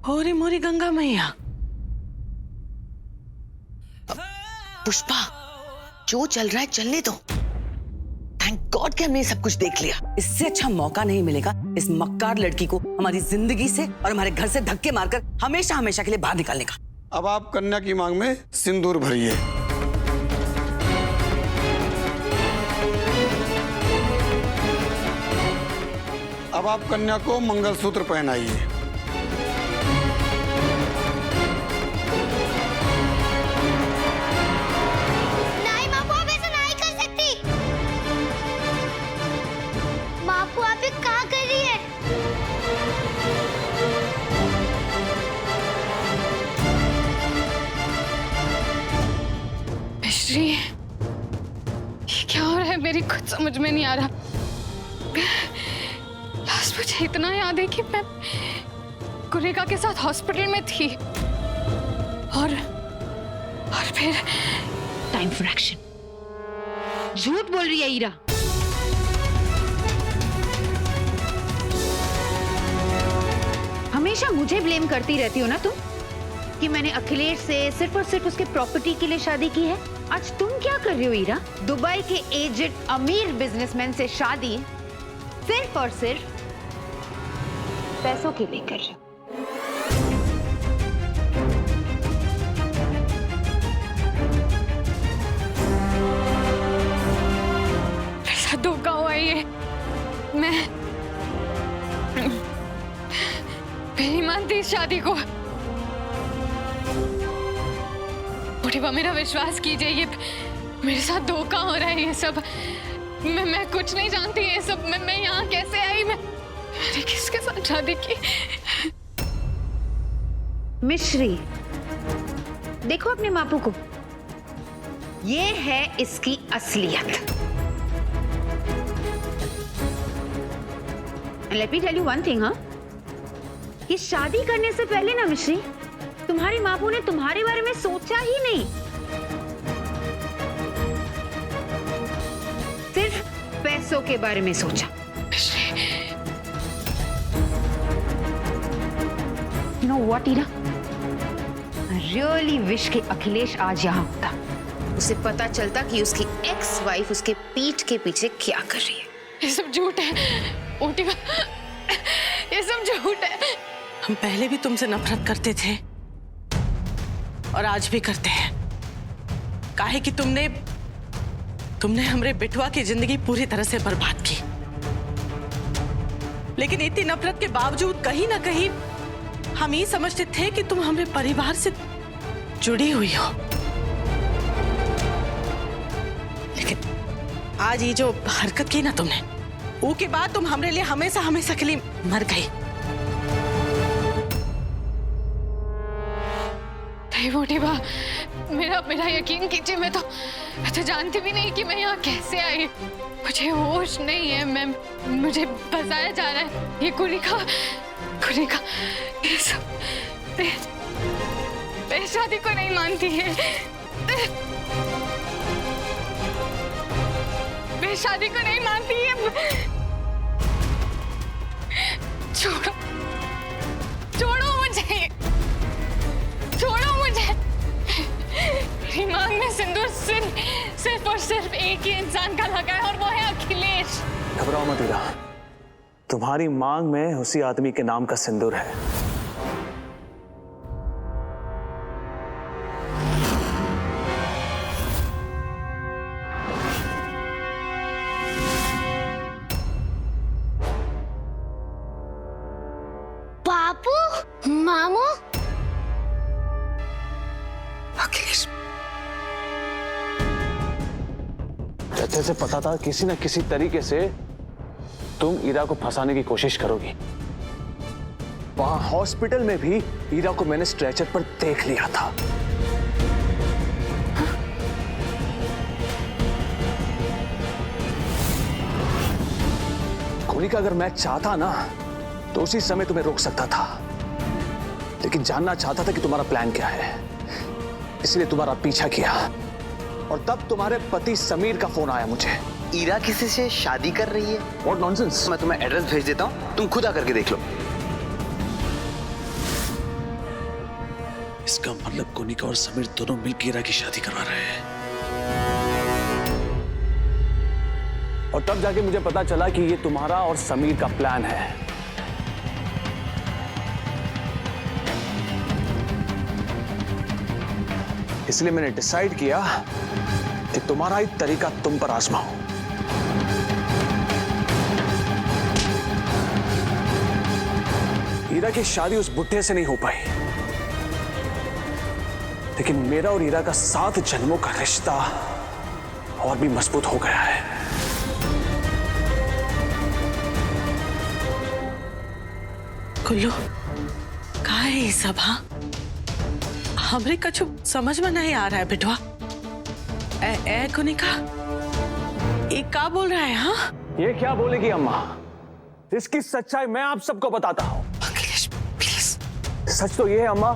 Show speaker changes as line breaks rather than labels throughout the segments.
होरी मोरी गंगा मैया।
पुष्पा, जो चल रहा है चलने दो। थैंक गॉड कि हमने सब कुछ देख लिया। इससे अच्छा मौका नहीं मिलेगा इस मक्कार लड़की को हमारी जिंदगी से और हमारे घर से धक्के मारकर हमेशा हमेशा के लिए बाहर निकालने का।
अब आप कन्या की मांग में सिंदूर भरिए। अब आप कन्या को मंगलसूत्र पहनाइए।
मिश्री, ये क्या हो रहा है? मेरी कुछ समझ में नहीं आ रहा। लास्ट मुझे इतना याद है कि मैं कुरेका के साथ हॉस्पिटल में थी और फिर
टाइम फॉर एक्शन। झूठ बोल रही है ईरा। हमेशा मुझे ब्लेम करती रहती हो ना तुम कि मैंने अखिलेश से सिर्फ और सिर्फ उसके प्रॉपर्टी के लिए शादी की है। आज तुम क्या कर रही हो ईरा? दुबई के एजेड अमीर बिजनेसमैन से शादी सिर्फ और सिर्फ पैसों के लिए कर रहे हो।
मेरे साथ धोखा हुआ ये। मैं नहीं मानती इस शादी को। बुढ़ीबा, मेरा विश्वास कीजिए, ये मेरे साथ धोखा हो रहा है। ये सब मैं कुछ नहीं जानती। ये सब मैं यहाँ कैसे आई? मैंने किसके साथ शादी की?
मिश्री, देखो अपने मापू को। ये है इसकी असलियत। Let me tell you one thing, हाँ, ये शादी करने से पहले ना मिश्री, तुम्हारी मापू ने तुम्हारे बारे में सोचा ही नहीं। सिर्फ पैसों के बारे में सोचा। You know what, Ira? I really wish कि अखिलेश आज यहाँ होता। उसे पता चलता कि उसकी एक्स वाइफ उसके पीठ के पीछे क्या कर रही है।
ये सब झूठ है बुढ़ीबा, ये सब झूठ है।
हम पहले भी तुमसे नफरत करते थे और आज भी करते हैं। काहे कि तुमने हमरे बिटवा की जिंदगी पूरी तरह से बर्बाद की। लेकिन इतनी नफरत के बावजूद कहीं ना कहीं हम ये समझते थे कि तुम हमरे परिवार से जुड़ी हुई हो। लेकिन आज ये जो हरकत की ना तुमने, वो के बाद तुम हमरे लिए हमेशा हमेशा के लिए मर गई।
बुढ़ीबा, मेरा यकीन कीजिए। मैं तो जानती भी नहीं कि मैं यहाँ कैसे आई। मुझे होश नहीं है। मुझे बसाया जा रहा है। ये कुरेका ये सब मैं शादी को नहीं मानती है। मैं शादी को नहीं मानती है। छोड़ो मुझे, छोड़ो मुझे। मेरी मांग में सिंदूर सिर्फ और सिर्फ एक ही इंसान का लगा है और वो है अखिलेश।
घबराओ मत ईरा, तुम्हारी मांग में उसी आदमी के नाम का सिंदूर है।
बापू, मामू,
अखिलेश,
अच्छे से पता था किसी न किसी तरीके से तुम ईरा को फंसाने की कोशिश करोगी। वहां हॉस्पिटल में भी ईरा को मैंने स्ट्रेचर पर देख लिया था। कोनिका, अगर मैं चाहता ना तो उसी समय तुम्हें रोक सकता था, लेकिन जानना चाहता था कि तुम्हारा प्लान क्या है, इसलिए तुम्हारा पीछा किया। और तब तुम्हारे पति समीर का फोन आया मुझे।
ईरा किसी से शादी कर रही है?
What nonsense.
मैं तुम्हें एड्रेस भेज देता हूँ, तुम खुद आकर के देख लो।
इसका मतलब कोनिका और समीर दोनों मिलकर ईरा की शादी करवा रहे हैं। और तब जाके मुझे पता चला कि ये तुम्हारा और समीर का प्लान है। इसलिए मैंने डिसाइड किया कि तुम्हारा ही तरीका तुम पर आजमाऊं। ईरा की शादी उस बुढ़े से नहीं हो पाई, लेकिन मेरा और ईरा का 7 जन्मों का रिश्ता और भी मजबूत हो गया है।
कुल्लू कहा है ये सब? हाँ, हमरे कछु समझ में नहीं आ रहा है बेटवा। ए कोनिका, ये क्या बोल रहा है? हाँ,
ये क्या बोलेगी अम्मा? इसकी सच्चाई मैं आप सबको बताता हूं।
अखिलेश प्लीज।
सच तो ये है अम्मा,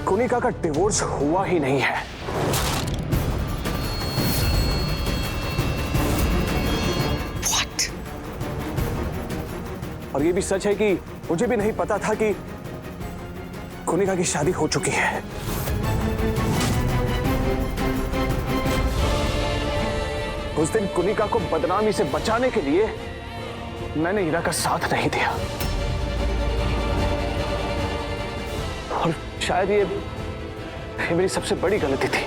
कोनिका का डिवोर्स हुआ ही नहीं है।
What?
और ये भी सच है कि मुझे भी नहीं पता था कि कोनिका की शादी हो चुकी है। उस दिन कोनिका को बदनामी से बचाने के लिए मैंने ईरा का साथ नहीं दिया, और शायद ये मेरी सबसे बड़ी गलती थी।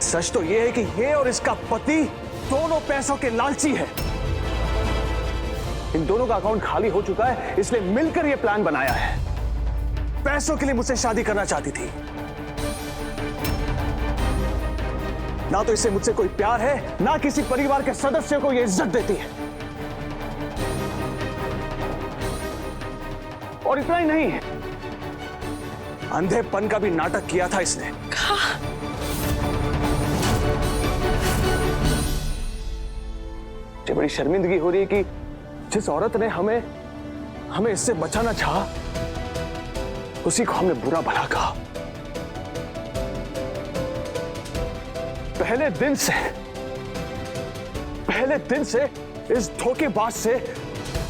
सच तो यह है कि ये और इसका पति दोनों पैसों के लालची है। इन दोनों का अकाउंट खाली हो चुका है, इसलिए मिलकर यह प्लान बनाया है। पैसों के लिए मुझसे शादी करना चाहती थी। ना तो इसे मुझसे कोई प्यार है, ना किसी परिवार के सदस्य को यह इज्जत देती है। और इतना ही नहीं, अंधेपन का भी नाटक किया था इसने। मुझे बड़ी शर्मिंदगी हो रही है कि जिस औरत ने हमें इससे बचाना चाहा, उसी को हमने बुरा भला कहा। पहले दिन से इस धोखेबाज से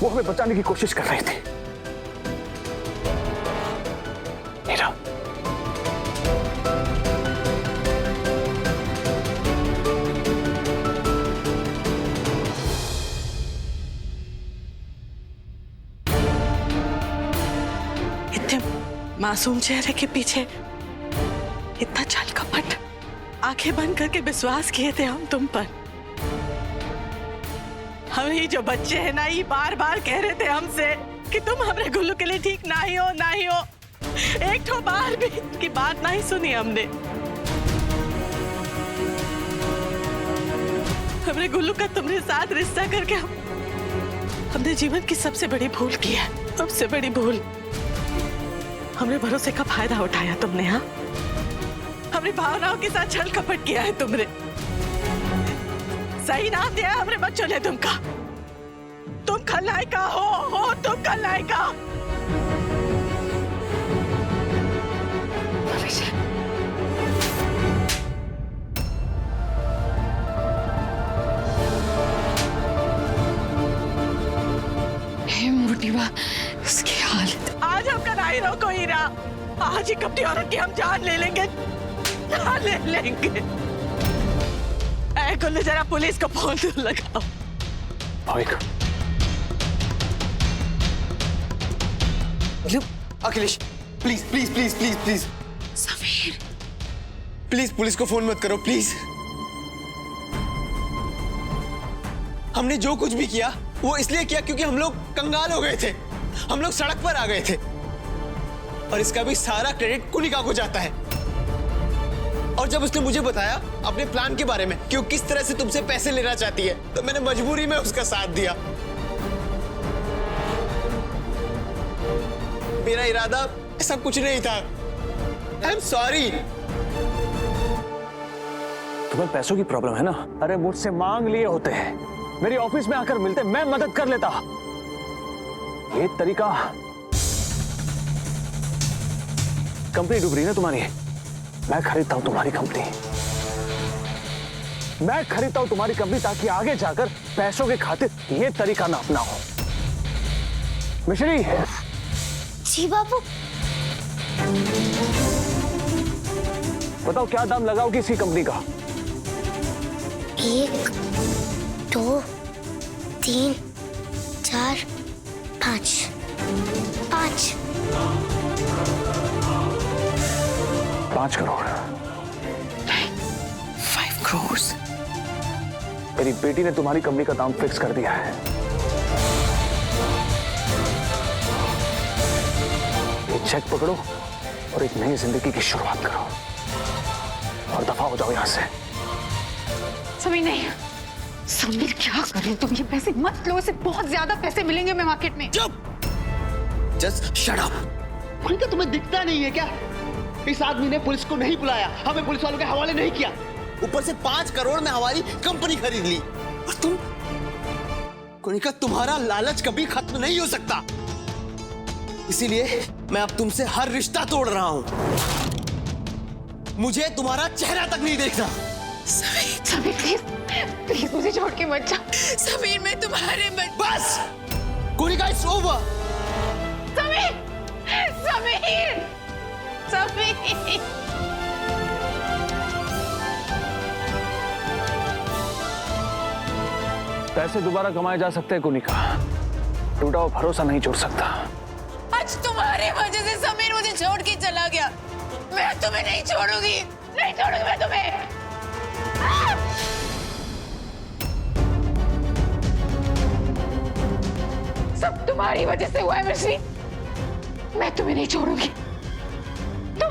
वो हमें बचाने की कोशिश कर रही थी। मीरा,
इतने मासूम चेहरे के पीछे इतना छल कपट, आंखें बंद करके विश्वास किए थे हम तुम पर। हम ही जो बच्चे हैं ना, ये बार बार कह रहे थे हमसे कि तुम हमारे गुल्लू के लिए ठीक ना ही हो। एक तो बार भी की बात नहीं सुनी हमने। हमारे गुल्लू का तुम्हारे साथ रिश्ता करके हमने जीवन की सबसे बड़ी भूल की है, सबसे बड़ी भूल। हमने भरोसे का फायदा उठाया तुमने। हाँ, हमने भावनाओं के साथ छल कपट किया है तुमने। सही नाम दिया है हमरे बच्चों ने तुमका। तुम खलनायिका हो तुम खलनायिका।
हे मोटिवा, इसकी हालत।
आज हम कनाई रोको हीरा, आज ही कपटी औरत की हम जान ले लेंगे, जान ले लेंगे। गुल्लू, जरा पुलिस को फोन लगाओ।
Akhilesh, please please please please please
Sameer,
please police को फोन मत करो प्लीज। हमने जो कुछ भी किया वो इसलिए किया क्योंकि हम लोग कंगाल हो गए थे, हम लोग सड़क पर आ गए थे, और इसका भी सारा क्रेडिट कोनिका को जाता है। और जब उसने मुझे बताया अपने प्लान के बारे में कि वो किस तरह से तुमसे पैसे लेना चाहती है, तो मैंने मजबूरी में उसका साथ दिया। मेरा इरादा ऐसा कुछ नहीं था। I am sorry.
तुम्हें पैसों की प्रॉब्लम है ना? अरे मुझसे मांग लिए होते हैं, मेरी ऑफिस में आकर मिलते, मैं मदद कर लेता। ये तरीका, कंपनी डूब रही है ना तुम्हारी, मैं खरीदता हूं तुम्हारी कंपनी। मैं खरीदता हूं तुम्हारी कंपनी ताकि आगे जाकर पैसों के खातिर ये तरीका ना अपनाओ। मिश्री,
जी बाबू।
बताओ क्या दाम लगाओगी इसी कंपनी का?
1 2 3 4 5 5
5 करोड़।
5 crores।
मेरी बेटी ने तुम्हारी कंपनी का दाम फिक्स कर दिया है। ये चेक पकड़ो और एक नई जिंदगी की शुरुआत करो और दफा हो जाओ यहां से।
समीर नहीं, समीर क्या कर रहे हो तुम? ये पैसे मत लो, इससे बहुत ज्यादा पैसे मिलेंगे मैं मार्केट में।
चुप, जस्ट शट अप।
खुलकर तुम्हें दिखता नहीं है क्या? इस आदमी ने पुलिस को नहीं बुलाया, हमें पुलिस वालों के हवाले नहीं किया,
ऊपर से 5 करोड़ में हमारी कंपनी खरीद ली। और तुम, कुनिका, तुम्हारा लालच कभी खत्म नहीं हो सकता। इसीलिए मैं अब तुमसे हर रिश्ता तोड़ रहा हूं। मुझे तुम्हारा चेहरा तक नहीं देखना।
समीर प्लीज प्लीज मुझे छोड़ के मत जा।
समीर मैं तुम्हारे
बस, कुनिका, इट्स ओवर।
समीर समीर समीर
पैसे दोबारा कमाए जा सकते हैं कुनिका, टूटा हुआ भरोसा नहीं जुड़ सकता।
आज तुम्हारी वजह से समीर मुझे छोड़ के चला गया। मैं तुम्हें नहीं छोड़ूंगी, नहीं छोड़ूंगी मैं तुम्हें।
सब तुम्हारी वजह से हुआ है मिश्री, मैं तुम्हें नहीं छोड़ूंगी। तुम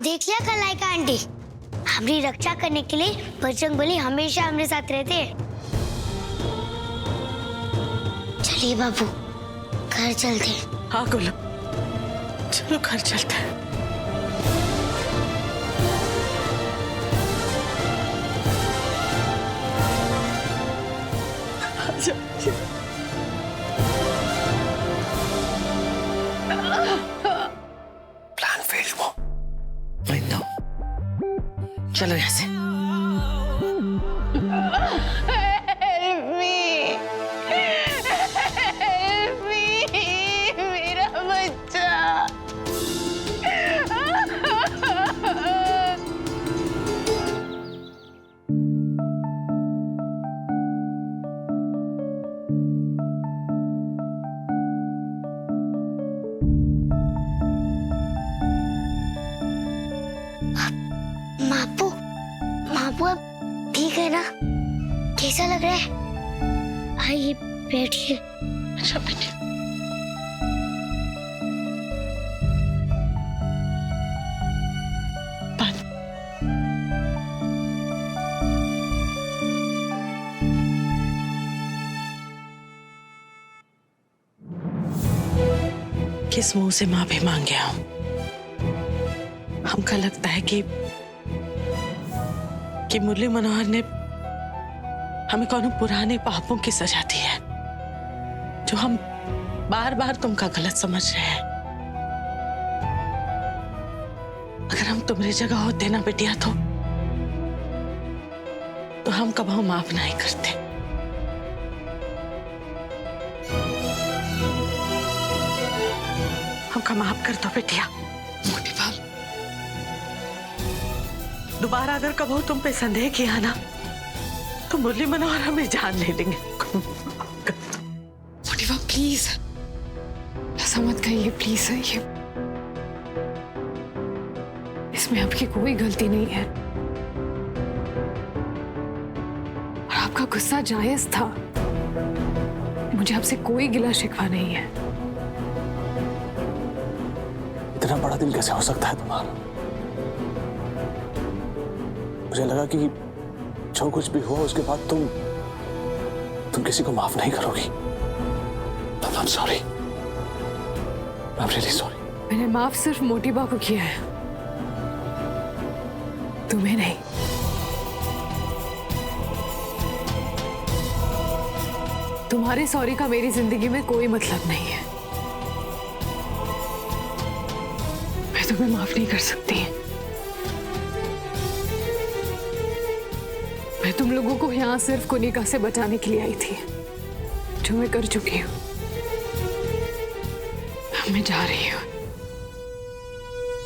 देख लिया कलाइका आंटी, हमारी रक्षा करने के लिए बजरंगबली हमेशा हमारे साथ रहते हैं। चलिए बाबू, घर चलते हैं।
हाँ गोलू, चलो घर चलते हैं।
प्लान फेल हुआ। चलो यहाँ से।
मेरा बच्चा।
मापू मापू अब ठीक है ना? कैसा लग रहा है? आइए बैठिए।
अच्छा बेटी, किस मुंह से माफी मांग गया हूं? हमको लगता है कि मुरली मनोहर ने हमें कौन पुराने पापों की सजा दी है, जो हम बार बार तुमका गलत समझ रहे हैं। अगर हम तुम्हारी जगह होते ना बेटिया, तो हम कभी माफ नहीं करते। हमका माफ कर दो बेटिया।
मोटी बाप,
दोबारा अगर कभी तुम पे संदेह किया ना, तो मुरली मनोहर हमें जान ले लेंगे।
मोटी बाप प्लीज ऐसा मत कहिए, प्लीज। ये इसमें आपकी कोई गलती नहीं है और आपका गुस्सा जायज था। मुझे आपसे कोई गिला शिकवा नहीं है।
इतना बड़ा दिल कैसे हो सकता है तुम्हारा? मुझे लगा कि जो कुछ भी हुआ उसके बाद तुम किसी को माफ नहीं करोगी। I'm sorry. I'm really sorry.
मैंने माफ सिर्फ मोटी बा को किया है, तुम्हें नहीं। तुम्हारे सॉरी का मेरी जिंदगी में कोई मतलब नहीं है। मैं तुम्हें माफ नहीं कर सकती। तुम लोगों को यहाँ सिर्फ कुनिका से बचाने के लिए आई थी, जो मैं कर चुकी हूँ। मैं जा रही हूँ।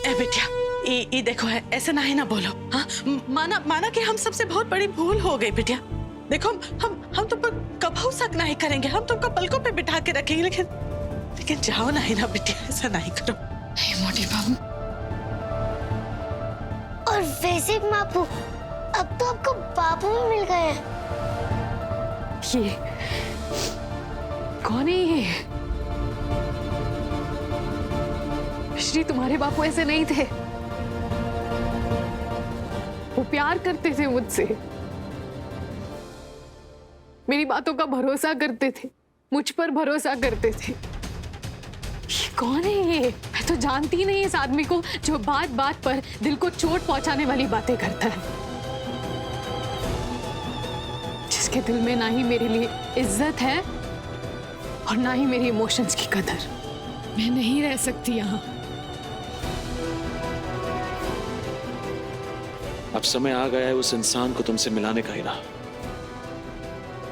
ए बिटिया, ये देखो है, ऐसे ना ही ना बोलो। हाँ, माना कि हम सबसे बहुत बड़ी भूल हो गई बिटिया। देखो हम तुम पर कभी शक नहीं करेंगे, हम तुमको पलकों पे बिठा के रखेंगे, लेकिन जाओ नहीं ना बिटिया, ऐसा नहीं करो।
नहीं मोटी बाबू।
और वैसे भी बापू, अब तो आपको बापू भी मिल गए हैं।
ये कौन है ये? श्री, तुम्हारे बापू ऐसे नहीं थे। वो प्यार करते थे मुझसे, मेरी बातों का भरोसा करते थे, मुझ पर भरोसा करते थे। ये कौन है ये? मैं तो जानती ही नहीं इस आदमी को, जो बात बात पर दिल को चोट पहुंचाने वाली बातें करता है, जिसके दिल में ना ही मेरे लिए इज्जत है और ना ही मेरी इमोशंस की कदर। मैं नहीं रह सकती यहाँ।
अब समय आ गया है उस इंसान को तुमसे मिलाने का, हीरा।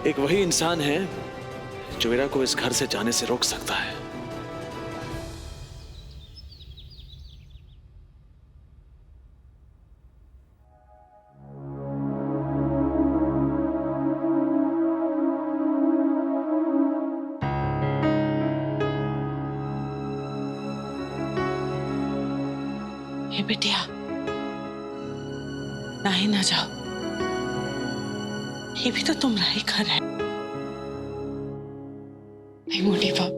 एक वही इंसान है जो हीरा को इस घर से जाने से रोक सकता है।
हे बिटिया, नहीं ना जाओ, ये भी तो तुम्हारा ही घर है।
नहीं मोटी बाप,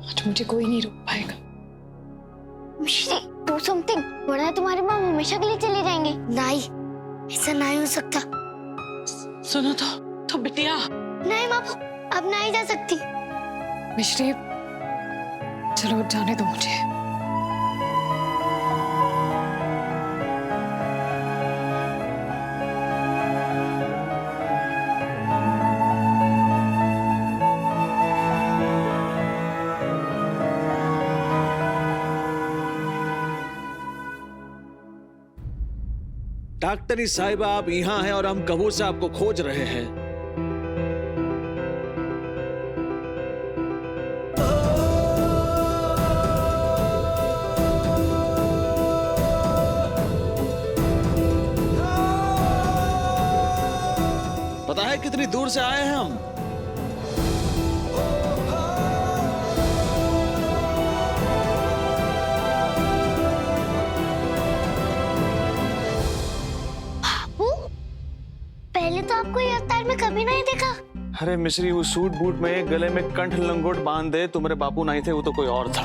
आज मुझे कोई नहीं रोक पाएगा।
मिश्री, do something, वरना तुम्हारे माँ हमेशा के लिए चले जाएंगे। नहीं, ऐसा नहीं हो सकता।
सुनो तो बिटिया।
नहीं बापू, अब नहीं जा सकती।
मिश्री, चलो जाने दो मुझे।
डॉक्टरी साहिबा, आप यहाँ हैं और हम कबूल से आपको खोज रहे हैं। पता है कितनी दूर से आए हैं हम?
पहले तो आपको ये अवतार में कभी नहीं देखा।
अरे मिश्री, वो सूट बूट में गले में कंठ लंगोट बांध दे तुम्हारे बापू नहीं थे, वो तो कोई और था।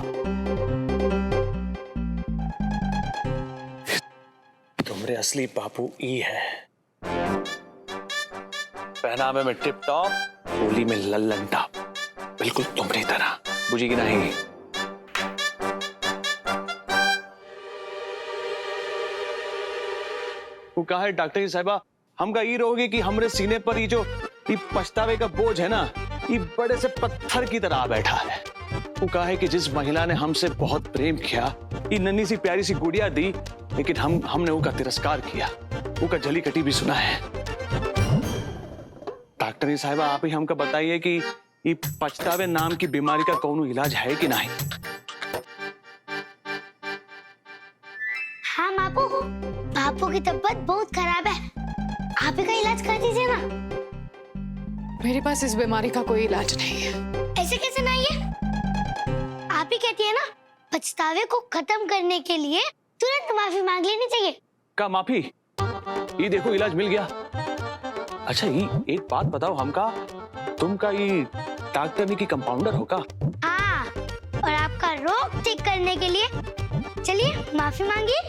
तुम्हारे असली बापू ई है। पहनावे में टिप टॉप, बोली में लल्लन टॉप, बिल्कुल तुम्हारी तरह। बुझी की नहीं? वो कहा है डॉक्टर साहिबा, हमका ये रहोगे कि हमरे सीने पर ये जो ये पछतावे का बोझ है ना, ये बड़े से पत्थर की तरह बैठा है। वो कहा है कि जिस महिला ने हमसे बहुत प्रेम किया, ये नन्ही सी प्यारी सी गुड़िया दी, लेकिन हमने उसका तिरस्कार किया, उसका जली कटी भी सुना है। डॉक्टर साहिबा, आप ही हमका बताइए कि ये पछतावे नाम की बीमारी का कौन इलाज है कि नहीं?
हाँ बापू, बापू की तबीयत बहुत खराब है, आप ही का इलाज कर दीजिए ना।
मेरे पास इस बीमारी का कोई इलाज नहीं है।
ऐसे कैसे नहीं है? आप ही कहती है ना, पछतावे को खत्म करने के लिए तुरंत माफी मांग लेनी चाहिए।
का माफी? ये देखो इलाज मिल गया। अच्छा, ये एक बात बताओ हमका, तुम का ये डॉक्टर की कंपाउंडर हो का?
हाँ, और आपका रोग ठीक करने के लिए चलिए माफी मांगिए।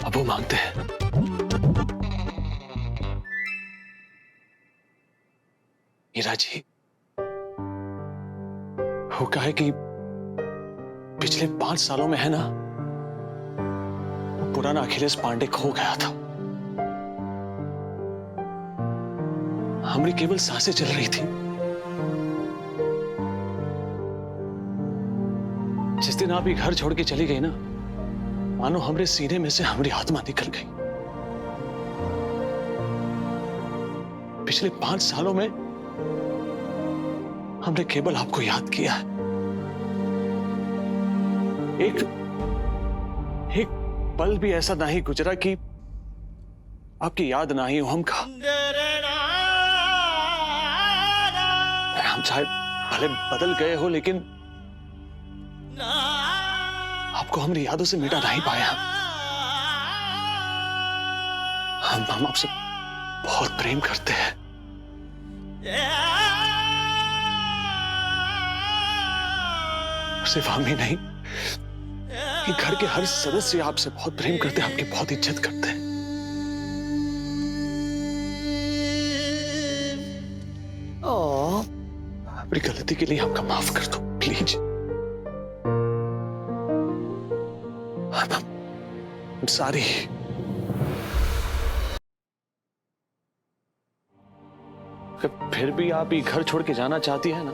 अब वो मांगते हैं। हीरा जी, वो कहा है कि पिछले 5 सालों में है ना, वो पुराना अखिलेश पांडे खो गया था। हमारी केवल सांसें चल रही थी। जिस दिन आप ये घर छोड़ के चली गई ना, मानो हमरे सीने में से हमारी आत्मा निकल गई। पिछले 5 सालों में हमने केवल आपको याद किया है। एक पल भी ऐसा नहीं गुजरा कि आपकी याद ना ही हो हमका। हम चाहे भले बदल गए हो, लेकिन आपको हमारी यादों से मिटा नहीं पाया। हम आपसे बहुत प्रेम करते हैं। सिर्फ हम ही नहीं, कि घर के हर सदस्य आपसे बहुत प्रेम करते हैं, आपकी बहुत इज्जत करते हैं। अपनी गलती के लिए हमका माफ कर दो प्लीज। I'm sorry। फिर भी आप ये घर छोड़ के जाना चाहती है ना,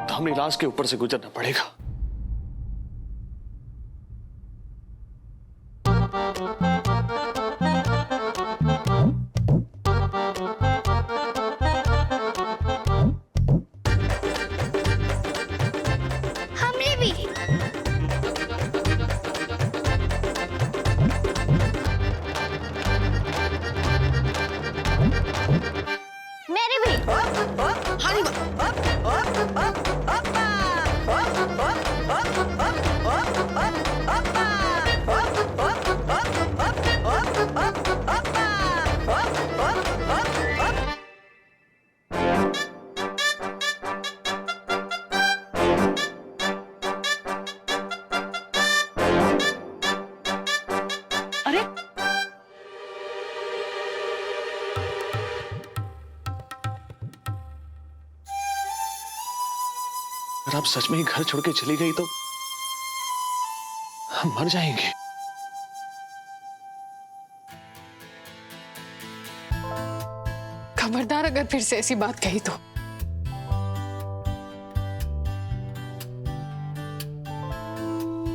तो हमें इलाज के ऊपर से गुजरना पड़ेगा।
हमने भी। मेरे भी।
अरे
अगर आप सच में ही घर छोड़ के चली गई तो हम मर जाएंगे।
खबरदार अगर फिर से ऐसी बात कही तो।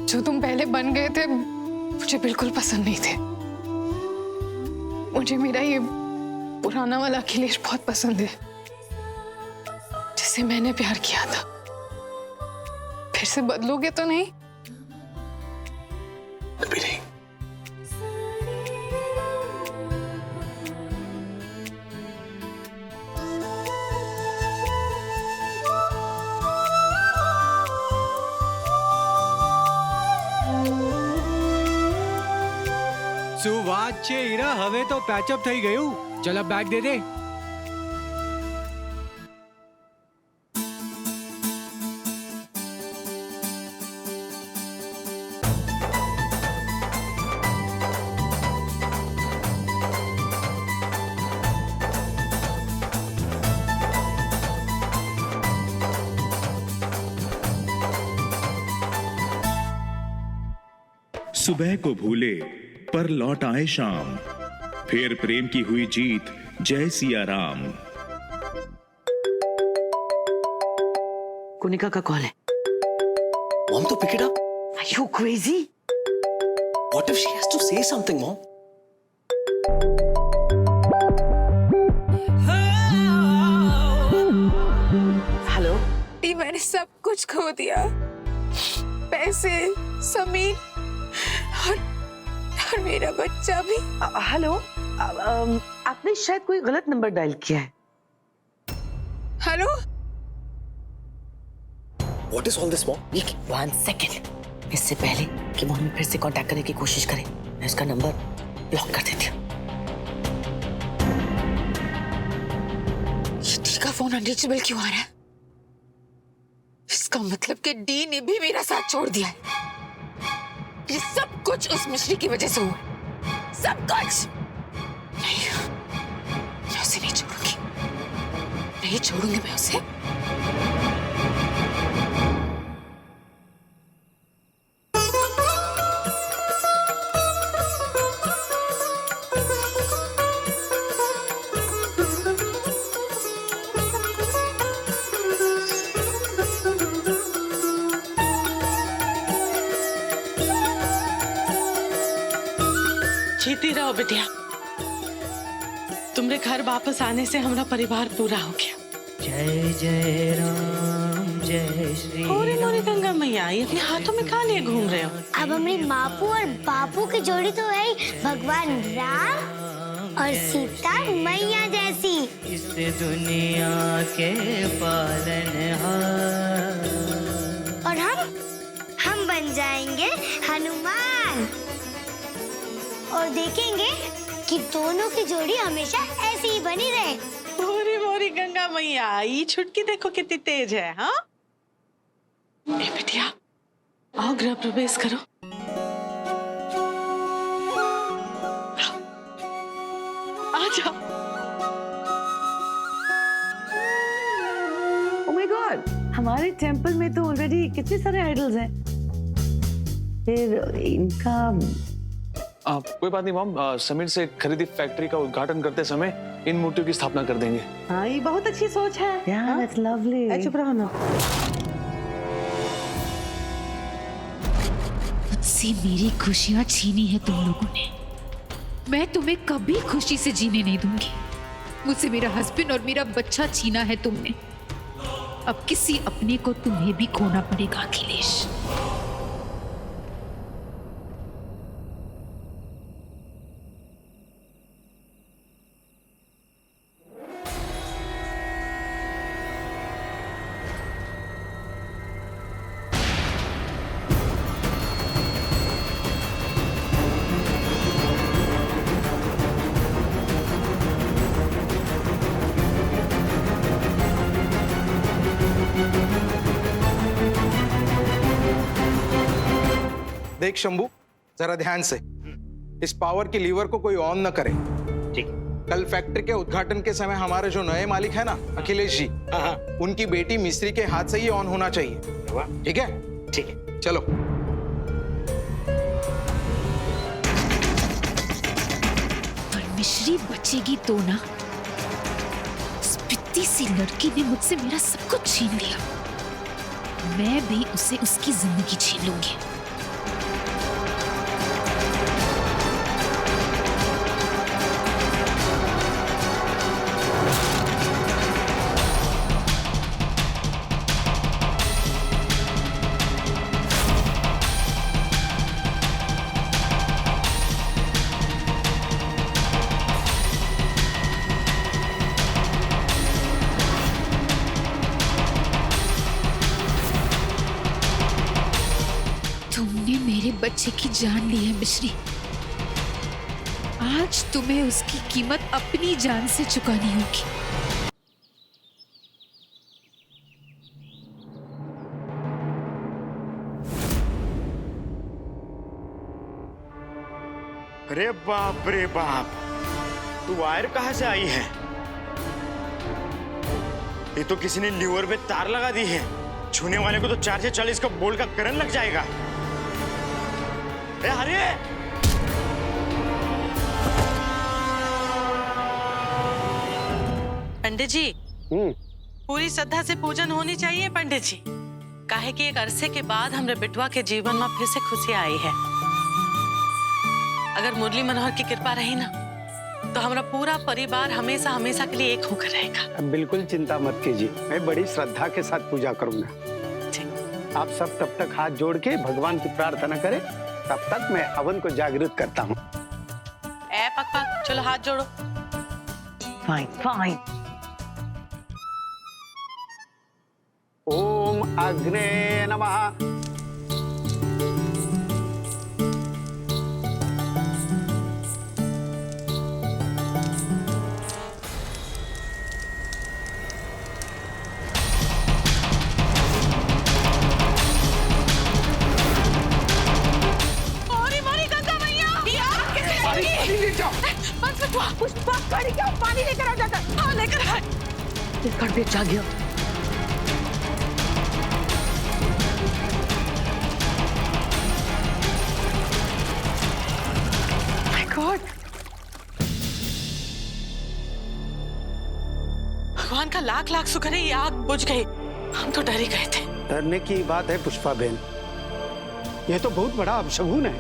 जो तुम पहले बन गए थे मुझे बिल्कुल पसंद नहीं थे। मुझे मेरा ये पुराना वाला अखिलेश बहुत पसंद है, जिससे मैंने प्यार किया था। फिर से बदलोगे तो नहीं?
कभी नहीं।
શું વાત છે હીરા, હવે તો પેચઅપ થઈ ગયું. ચલ બેગ દે દે.
सुबह को भूले पर लौट आए शाम, फिर प्रेम की हुई जीत, जय सिया राम।
कुनिका का कॉल है।
मॉम तो pick it up.
Are you crazy?
What if she has to say something, mom?
Hello.
मैंने सब कुछ खो दिया, पैसे, समीर और मेरा बच्चा भी।
हेलो, आपने शायद कोई गलत नंबर डायल किया है।
Hello,
What is all this, mom?
1 second. इससे पहले कि वो हमें फिर से कांटेक्ट करने की कोशिश करे, मैं उसका नंबर ब्लॉक कर देती हूँ।
डी का फोन अनरीचेबल क्यों आ रहा है? इसका मतलब कि डी ने भी मेरा साथ छोड़ दिया है। ये सब कुछ उस मिश्री की वजह से हुआ, सब कुछ। नहीं, मैं उसे नहीं छोड़ूंगी, नहीं छोड़ूंगी मैं उसे।
जीती रहो बिटिया, तुम्हारे घर वापस आने से हमारा परिवार पूरा हो गया।
जय जय राम जय श्री
मोरे मोरे गंगा मैया, ये अपने हाथों में कहाँ लिए घूम रहे हो?
अब हमारी मापू और बापू की जोड़ी तो है ही भगवान राम और सीता मैया जैसी।
इस दुनिया के पालनहार।
और हम बन जाएंगे हनुमान और देखेंगे कि दोनों की जोड़ी हमेशा ऐसी ही बनी रहे।
मोरी मोरी गंगा मैया, ये छुटकी देखो कितनी तेज है। हाँ ए बिटिया, आओ गृह प्रवेश करो। आ जाओ।
ओह माय गॉड, हमारे टेंपल में तो ऑलरेडी कितने सारे आइडल्स हैं, फिर इनका
कोई बात नहीं मॉम, समीर से खरीदी फैक्ट्री का उद्घाटन करते समय इन मूर्तियों की स्थापना कर देंगे।
हाँ, ये बहुत अच्छी सोच है।
यार दैट्स लवली।
चुप रहो ना।
मुझसे मेरी खुशियां छीनी है तुम लोगों ने। मैं तुम्हें कभी खुशी से जीने नहीं दूंगी। मुझसे मेरा हस्बैंड और मेरा बच्चा छीना है तुमने। अब किसी अपने को तुम्हें भी खोना पड़ेगा अखिलेश।
देख शंभू, जरा ध्यान से, इस पावर के लीवर को कोई ऑन न करे।
ठीक।
कल फैक्ट्री के उद्घाटन के समय हमारे जो नए मालिक है ना, अखिलेश जी, उनकी बेटी मिस्त्री के हाथ से ही ऑन होना चाहिए। ठीक है?
ठीक है,
चलो।
पर मिश्री बचेगी तो ना। इस पित्ती सी लड़की ने मुझसे मेरा सब कुछ छीन लिया। मैं भी उसे उसकी जिंदगी छीन लूंगी। तुमने मेरे बच्चे की जान ली है मिश्री। आज तुम्हें उसकी कीमत अपनी जान से चुकानी होगी।
अरे बाप रे बाप, तू वायर कहां से आई है? ये तो किसी ने लीवर पे तार लगा दी है। छूने वाले को तो 4 से 40 का बोल्ट का करंट लग जाएगा। अरे
पंडित जी, पूरी श्रद्धा से पूजन होनी चाहिए पंडित जी। काहे कि एक अरसे के बाद हमरे बिटवा के जीवन में फिर से खुशी आई है। अगर मुरली मनोहर की कृपा रही ना, तो हमारा पूरा परिवार हमेशा हमेशा के लिए एक होकर रहेगा।
बिल्कुल चिंता मत कीजिए, मैं बड़ी श्रद्धा के साथ पूजा करूंगा। आप सब तब तक हाथ जोड़ के भगवान की प्रार्थना करें, तब तक मैं हवन को जागृत करता हूँ।
ए पक पक, चलो हाथ जोड़ो।
Fine fine.
ओम अग्ने नमः।
पुष्पा गाड़ी क्या पानी लेकर आ जाकर। हाँ लेकर आ। लेकर भी जा गया। My God।
भगवान का लाख लाख शुक्र है ये आग बुझ गई। हम तो डर ही गए थे।
डरने की बात है पुष्पा बहन, यह तो बहुत बड़ा अपशगुन है।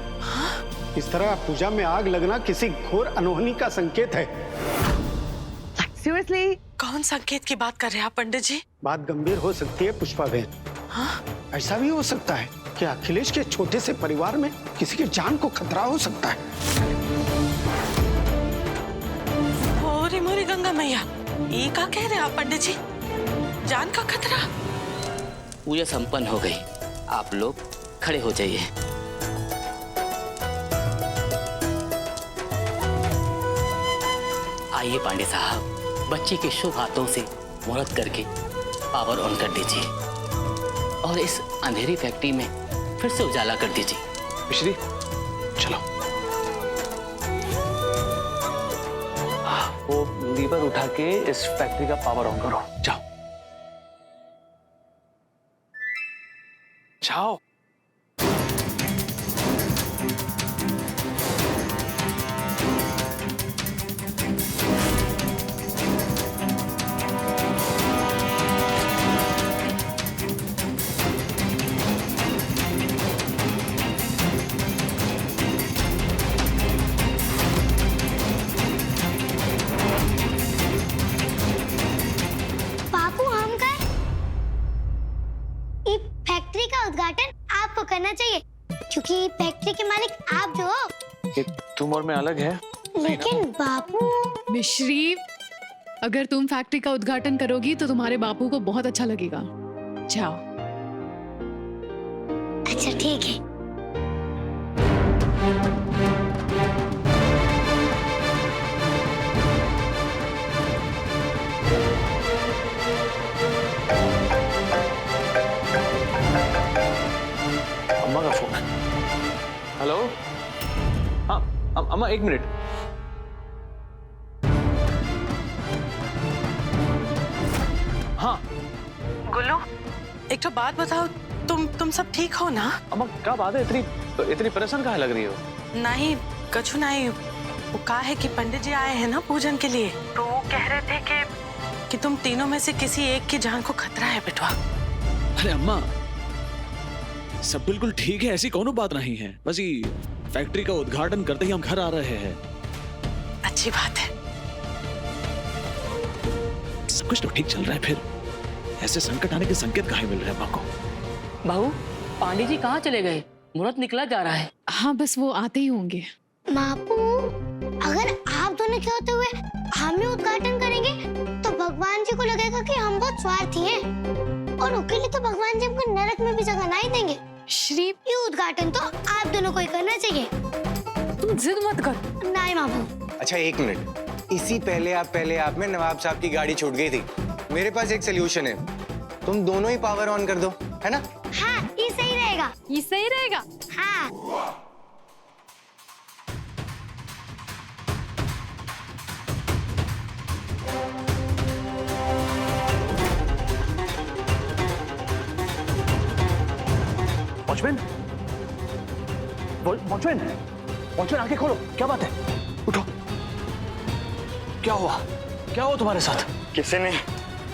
इस तरह पूजा में आग लगना किसी घोर अनहोनी का संकेत है।
सीरियसली?
कौन संकेत की बात कर रहे हैं आप पंडित जी?
बात गंभीर हो सकती है पुष्पा बहन।
हाँ?
ऐसा भी हो सकता है कि अखिलेश के छोटे से परिवार में किसी की जान को खतरा हो सकता है।
मोरी मोरी गंगा मैया, ये क्या कह रहे हैं आप पंडित जी? जान का खतरा?
पूजा संपन्न हो गई, आप लोग खड़े हो जाइए। आइए पांडे साहब, बच्चे के शुभ हाथों से मुहूर्त करके पावर ऑन कर दीजिए और इस अंधेरी फैक्ट्री में फिर से उजाला कर दीजिए।
मिश्री चलो। वो लीवर उठा के इस फैक्ट्री का पावर ऑन करो। जाओ जाओ।
बापू हम कर ये फैक्ट्री का उद्घाटन आपको करना चाहिए क्योंकि फैक्ट्री के मालिक आप जो हो।
ये तुम और मैं अलग है।
लेकिन बापू
मिश्री, अगर तुम फैक्ट्री का उद्घाटन करोगी तो तुम्हारे बापू को बहुत अच्छा लगेगा। जाओ।
अच्छा ठीक है।
अम्मा का फोन है। हेलो। हाँ अम्मा एक मिनट। हाँ
गुल्लू, एक तो बात बताओ, तुम सब ठीक हो ना?
अम्मा क्या बात है, इतनी परेशान काहे लग रही हो?
नहीं कछु नहीं, वो कहा है कि पंडित जी आए हैं ना पूजन के लिए, तो वो कह रहे थे कि तुम तीनों में से किसी एक की जान को खतरा है बेटवा।
अरे अम्मा सब बिल्कुल ठीक है, ऐसी कौनो बात नहीं है। बस ये फैक्ट्री का उद्घाटन करते ही हम घर आ रहे हैं।
अच्छी बात है।
सब कुछ तो ठीक चल रहा है, फिर ऐसे संकट आने के संकेत कहाँ मिल रहे हैं अम्मा को?
बहू, पांडे जी कहाँ चले गए? मुहूर्त निकला जा रहा है।
हाँ बस वो आते ही होंगे।
बापू अगर आप दोनों के होते हुए हम ही उद्घाटन करेंगे तो भगवान जी को लगेगा कि हम बहुत स्वार्थी हैं और उसके लिए तो भगवान जी हमको नरक में भी जगह नहीं देंगे।
श्री,
ये उद्घाटन तो आप दोनों को ही करना चाहिए।
तुम जिद मत कर।
नहीं बाबू।
अच्छा एक मिनट, इसी पहले आप में नवाब साहब की गाड़ी छूट गई थी। मेरे पास एक सोल्यूशन है, तुम दोनों ही पावर ऑन कर दो, है ना?
हाँ ये सही रहेगा।
ये सही रहेगा।
हाँ
वॉचमैन, वॉचमैन, वॉचमैन आंखें खोलो, क्या बात है? उठो। क्या हुआ तुम्हारे साथ?
किसी ने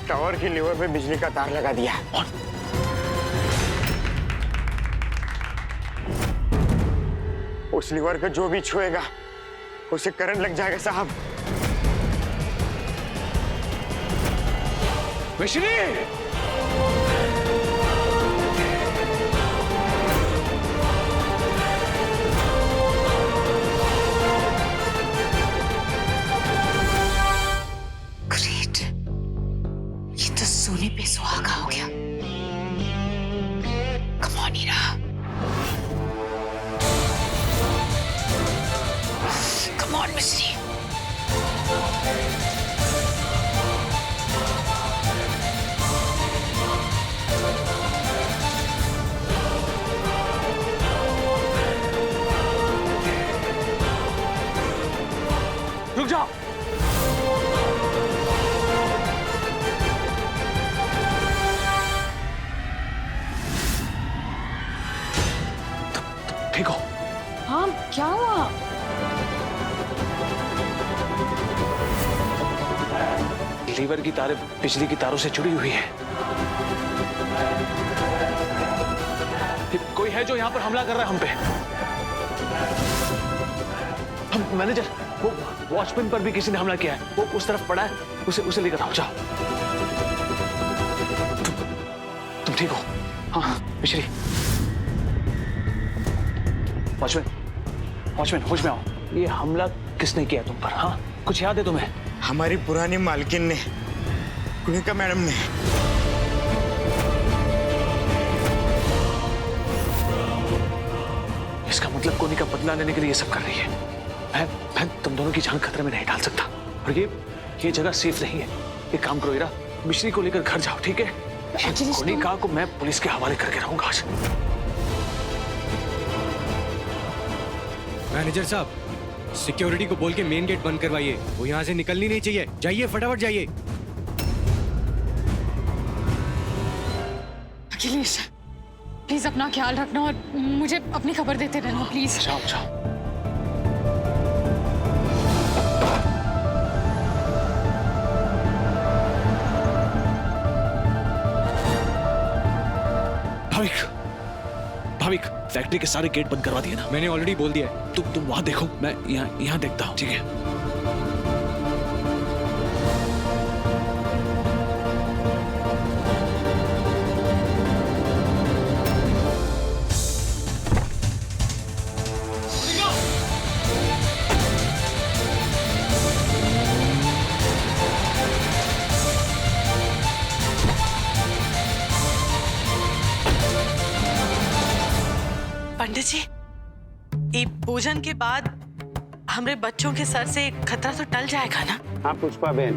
टावर की लीवर पे बिजली का तार लगा दिया।
और?
उस लीवर को जो भी छुएगा उसे करंट लग जाएगा साहब।
मिश्री!
सोने पे सुहागा हो गया। Come on, Heera. Come on, मिश्री।
रुक जाओ। ठीक हो?
हाँ क्या हुआ?
लीवर की तारें बिजली की तारों से जुड़ी हुई है। कोई है जो यहाँ पर हमला कर रहा है हम पे। मैनेजर वो वॉचमैन पर भी किसी ने हमला किया है, वो उस तरफ पड़ा है, उसे लेकर आओ, जाओ। तुम ठीक हो? हाँ मिश्री। वॉचमैन होश में आओ। ये हमला किसने किया तुम पर? हाँ कुछ याद है तुम्हें?
हमारी पुरानी मालकिन ने, कुनिका मैडम ने।
इसका मतलब कोनिका बदला लेने के लिए ये सब कर रही है। मैं तुम दोनों की जान खतरे में नहीं डाल सकता, और ये जगह सेफ नहीं है। एक काम करो इरा, मिश्री को लेकर घर जाओ, ठीक है? कोनिका को मैं पुलिस के हवाले करके रहूंगा आज।
मैनेजर साहब, सिक्योरिटी को बोल के मेन गेट बंद करवाइए, वो यहाँ से निकलनी नहीं चाहिए। जाइए फटाफट जाइए।
अखिलेश, प्लीज अपना ख्याल रखना और मुझे अपनी खबर देते रहना प्लीज।
जाओ जाओ। भाविक, फैक्ट्री के सारे गेट बंद करवा दिए ना?
मैंने ऑलरेडी बोल दिया है।
तुम वहां देखो, मैं यहाँ देखता हूँ, ठीक है?
पंडित जी, ये पूजन के बाद हमारे बच्चों के सर से खतरा तो टल जाएगा ना?
हाँ पुष्पा बहन,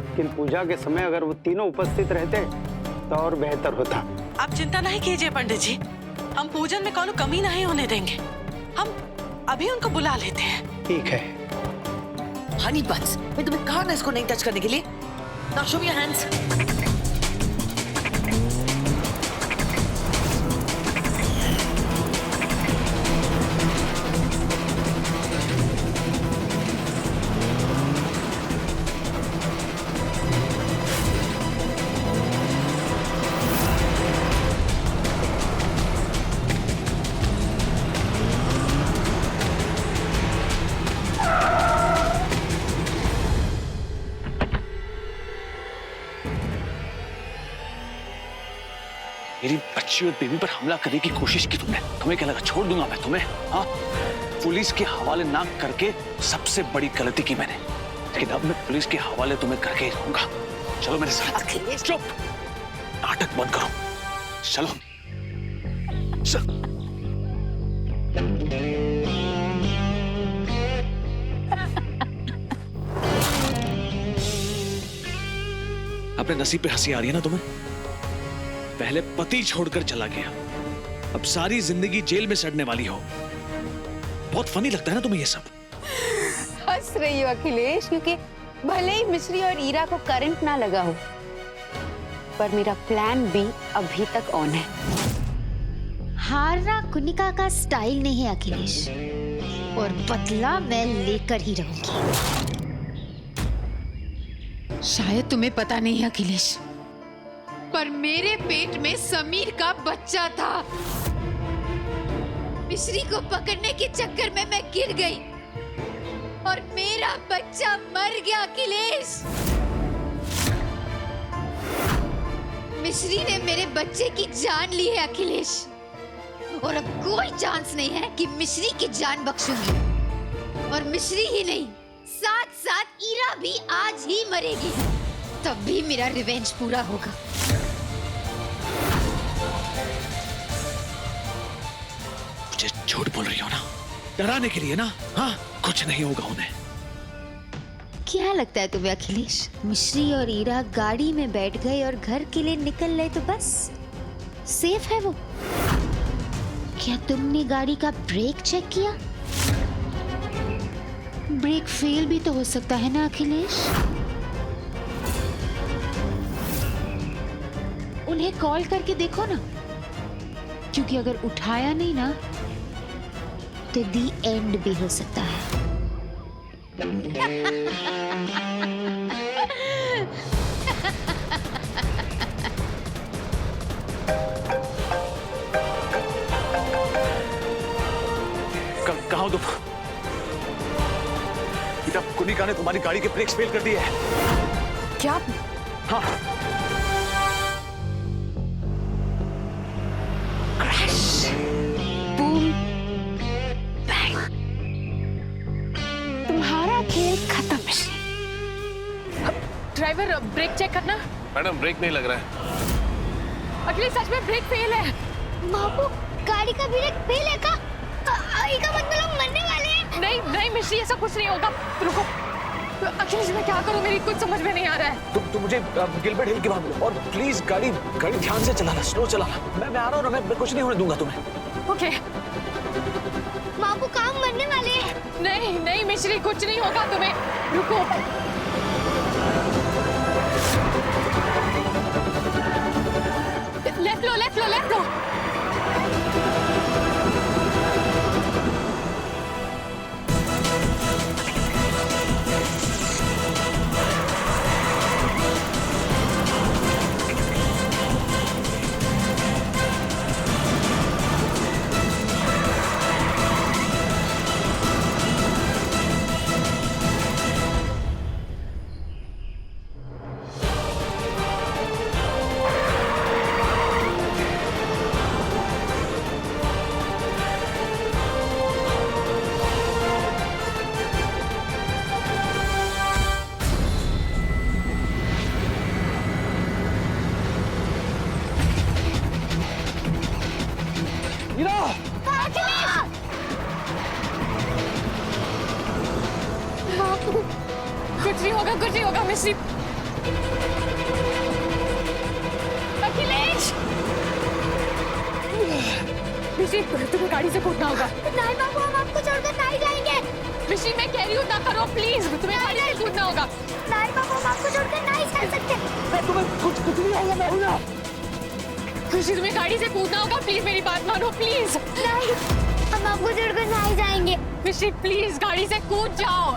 लेकिन पूजा के समय अगर वो तीनों उपस्थित रहते तो और बेहतर होता।
आप चिंता नहीं कीजिए पंडित जी, हम पूजन में कोनो कमी नहीं होने देंगे। हम अभी उनको बुला लेते हैं।
ठीक है।
हनी बंस, मैं तुम्हें कहा ना इसको नहीं टच करने के लिए। Now show me your hands.
मेरी बच्ची और बेबी पर हमला करने की कोशिश की तुमने। तुम्हें क्या लगा छोड़ दूंगा मैं तुम्हें? हाँ, पुलिस के हवाले ना करके सबसे बड़ी गलती की मैंने, लेकिन अब मैं पुलिस के हवाले तुम्हें करके ही रहूंगा। चलो मेरे साथ। चुप, नाटक बंद करो। चलो चल। अपने नसीब पे हंसी आ रही है ना तुम्हें? पहले पति छोड़कर चला गया, अब सारी जिंदगी जेल में सड़ने वाली हो। बहुत फनी लगता है ना तुम्हें ये सब?
हंस रही हो अखिलेश, क्योंकि भले ही मिश्री और ईरा को करंट ना लगा हो, पर मेरा प्लान भी अभी तक ऑन है।
हारना कुनिका का स्टाइल नहीं है अखिलेश, और बदला मैं लेकर ही रहूंगी।
शायद तुम्हें पता नहीं है अखिलेश, पर मेरे पेट में समीर का बच्चा था। मिश्री को पकड़ने के चक्कर में मैं गिर गई और मेरा बच्चा मर गया अखिलेश। मिश्री ने मेरे बच्चे की जान ली है अखिलेश, और अब कोई चांस नहीं है कि मिश्री की जान बख्शूंगी। और मिश्री ही नहीं, साथ साथ ईरा भी आज ही मरेगी, तब भी मेरा रिवेंज पूरा होगा।
मुझे झूठ बोल रही हो ना? डराने के लिए ना? हाँ, कुछ नहीं होगा उन्हें।
क्या लगता है तुम्हें अखिलेश, मिश्री और ईरा गाड़ी में बैठ गए और घर के लिए निकल गए तो बस सेफ है वो? क्या तुमने गाड़ी का ब्रेक चेक किया? ब्रेक फेल भी तो हो सकता है ना अखिलेश? उन्हें कॉल करके देखो ना, क्योंकि अगर उठाया नहीं ना तो दी एंड भी हो सकता है।
कहाँ हो तुम? कुनिका ने तुम्हारी गाड़ी के ब्रेक्स फेल कर दिए हैं।
क्या?
हाँ।
Crash, boom, bang. तुम्हारा खेल खत्म मिश्री। ड्राइवर ब्रेक चेक करना।
मैडम ब्रेक नहीं लग रहा है।
अखिलेश सच में ब्रेक फेल है।
बाबू गाड़ी का ब्रेक फेल है का? का मतलब हम मरने वाले हैं।
नहीं नहीं मिश्री, ऐसा कुछ नहीं होगा। रुको अखिलेश, मैं क्या करूं, मेरी कुछ समझ में नहीं आ रहा है।
तुम मुझे गिलबर्ट हिल के वहां मिलो और प्लीज गाड़ी ध्यान से चलाना, स्लो चलाना। मैं आ रहा हूँ ना, मैं कुछ नहीं होने दूंगा तुम्हें।
ओके।
बाबू काम मरने वाले हैं।
नहीं नहीं मिश्री, कुछ नहीं होगा तुम्हें। रुको। लेफ्ट लो, लेफ्ट लो, लेफ्ट लो। कुछ नहीं होगा, कुछ नहीं होगा मिश्री। अखिलेश, मिश्री तुम्हें गाड़ी से कूदना होगा।
नहीं बाबू, हम आपको छोड़कर नहीं जाएंगे।
मिश्री मैं कह रही हूँ ना करो प्लीज, तुम्हें गाड़ी से कूदना होगा।
नहीं बाबू, हम आपको छोड़कर नहीं चल सकते।
तुम्हें कुछ नहीं होगा, मैं हूं ना।
मिश्री तुम्हें गाड़ी से कूदना होगा, प्लीज मेरी बात मानो प्लीज।
नहीं, हम आपको छोड़कर नहीं जाएंगे।
मिश्री प्लीज गाड़ी से कूद जाओ।